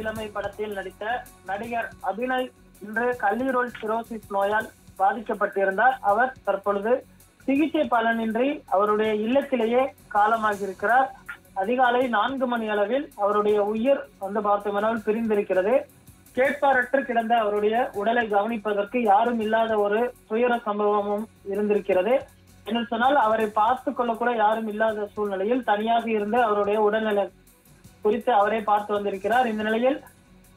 இளமை படத்தில் நடித்த நடிகர் அபிநய் இன்று கல்லீரல் சிரோசிஸ் நோயால் பாதிக்கப்பட்டிருந்தார். அவர் தற்பொழுது சிகிச்சை பலனின்றி அவருடைய இல்லத்திலேயே காலமாகியிருக்கிறார். அதிகாலை 4 மணி அளவில் அவருடைய உயிர் பார்த்தோம்னால் பிரிந்திருக்கிறது. கேட்பாரற்று கிடந்த அவருடைய உடலை கவனிப்பதற்கு யாரும் இல்லாத ஒரு துயர சம்பவமும் இருந்திருக்கிறது. என்று சொன்னால் அவரை பார்த்து கொள்ள கூட யாரும் இல்லாத சூழ்நிலையில் தனியாக இருந்து அவருடைய உடல்நிலை குறித்து அவரை பார்த்து வந்திருக்கிறார். இந்த நிலையில்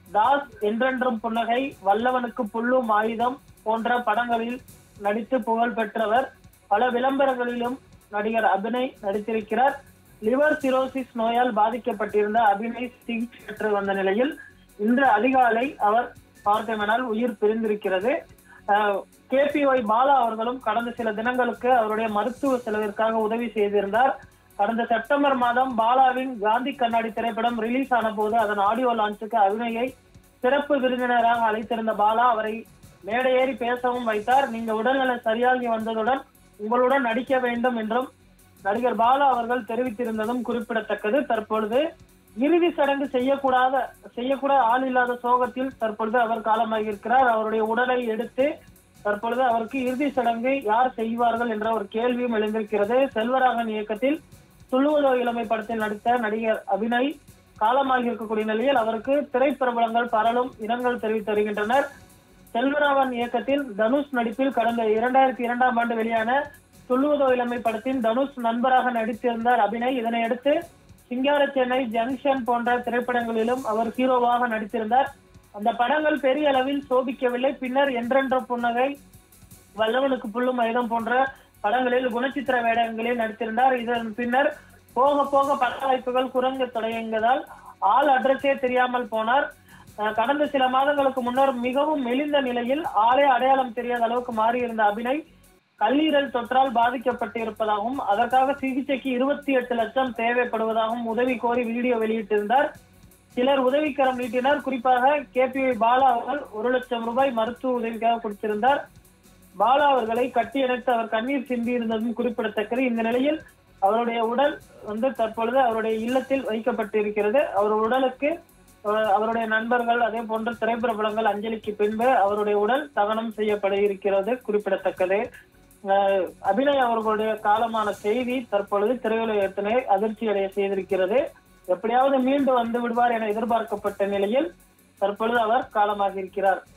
தாஸ், என்றென்றும் புன்னகை, வல்லவனுக்கு புல்லும் ஆயுதம் போன்ற படங்களில் நடித்து புகழ் பெற்றவர். பல விளம்பரங்களிலும் நடிகர் அபிநய் நடித்திருக்கிறார். லிவர் சிரோசிஸ் நோயால் பாதிக்கப்பட்டிருந்த அபிநய் சிகிச்சை பெற்று வந்த நிலையில் இன்று அதிகாலை அவர் பார்த்தோமெனால் உயிர் பிரிந்திருக்கிறது. KPY பாலா அவர்களும் கடந்த சில தினங்களுக்கு அவருடைய மருத்துவ செலவிற்காக உதவி செய்திருந்தார். கடந்த செப்டம்பர் மாதம் பாலாவின் காந்தி கண்ணாடி திரைப்படம் ரிலீஸ் ஆன போது அதன் ஆடியோ லான்ச்சுக்கு அபிநயை சிறப்பு விருந்தினராக அழைத்திருந்த பாலா அவரை மேடையேறி பேசவும் வைத்தார். நீங்க உடல்நல சரியாகி வந்ததுடன் உங்களுடன் நடிக்க வேண்டும் என்றும் நடிகர் பாலா அவர்கள் தெரிவித்திருந்ததும் குறிப்பிடத்தக்கது. தற்பொழுது இறுதி சடங்கு செய்யக்கூட ஆள் இல்லாத சோகத்தில் தற்பொழுது அவர் காலமாகியிருக்கிறார். அவருடைய உடலை எடுத்து தற்பொழுது அவருக்கு இறுதி சடங்கு யார் செய்வார்கள் என்ற ஒரு கேள்வியும் எழுந்திருக்கிறது. செல்வராகவன் இயக்கத்தில் துள்ளுவதோ இளமை படத்தில் நடித்த நடிகர் அபிநய் காலமாகி இருக்கக்கூடிய நிலையில் அவருக்கு திரைப்பிரபலங்கள் பலரும் இரங்கல் தெரிவித்து வருகின்றனர். செல்வராகவன் இயக்கத்தில் தனுஷ் நடிப்பில் கடந்த 2002ஆம் ஆண்டு வெளியான துள்ளுவதோ இளமை படத்தின் தனுஷ் நண்பராக நடித்திருந்தார் அபிநய். இதனையடுத்து சிங்கார சென்னை, ஜங்ஷன் போன்ற திரைப்படங்களிலும் அவர் ஹீரோவாக நடித்திருந்தார். அந்த படங்கள் பெரிய அளவில் சோபிக்கவில்லை. பின்னர் என்றென்ற புன்னகை, வல்லவனுக்கு புல்லும் ஆயுதம் போன்ற படங்களில் குணச்சித்திர வேடங்களில் நடித்திருந்தார். இதன் பின்னர் போக போக பட வாய்ப்புகள் குறைந்து தொடங்கியதால் ஆள் அட்ரஸே தெரியாமல் போனார். கடந்த சில மாதங்களுக்கு முன்னர் மிகவும் மெலிந்த நிலையில் ஆளே அடையாளம் தெரியாத அளவுக்கு மாறியிருந்த அபிநய் கல்லீரல் தொற்றால் பாதிக்கப்பட்டு இருப்பதாகவும் அதற்காக சிகிச்சைக்கு 28 லட்சம் தேவைப்படுவதாகவும் உதவி கோரி வீடியோ வெளியிட்டிருந்தார். சிலர் உதவிக்கரம் நீட்டினர். குறிப்பாக KPY பாலா அவர்கள் 1 லட்சம் ரூபாய் மருத்துவ உதவிக்காக கொடுத்திருந்தார். பாலா அவர்களை கட்டியணைத்து அவர் கண்ணீர் சிந்தி இருந்ததும் குறிப்பிடத்தக்கது. இந்த நிலையில் அவருடைய உடல் தற்பொழுது அவருடைய இல்லத்தில் வைக்கப்பட்டிருக்கிறது. அவர் உடலுக்கு அவருடைய நண்பர்கள் அதே போன்ற திரைப்பிரபலங்கள் அஞ்சலிக்கு பின்பு அவருடைய உடல் தகனம் செய்யப்பட இருக்கிறது குறிப்பிடத்தக்கது. அபிநய் அவர்களுடைய காலமான செய்தி தற்பொழுது திரையுலகத்தினை அதிர்ச்சி அடைய செய்திருக்கிறது. எப்படியாவது மீண்டு வந்து விடுவார் என எதிர்பார்க்கப்பட்ட நிலையில் தற்பொழுது அவர் காலமாகி இருக்கிறார்.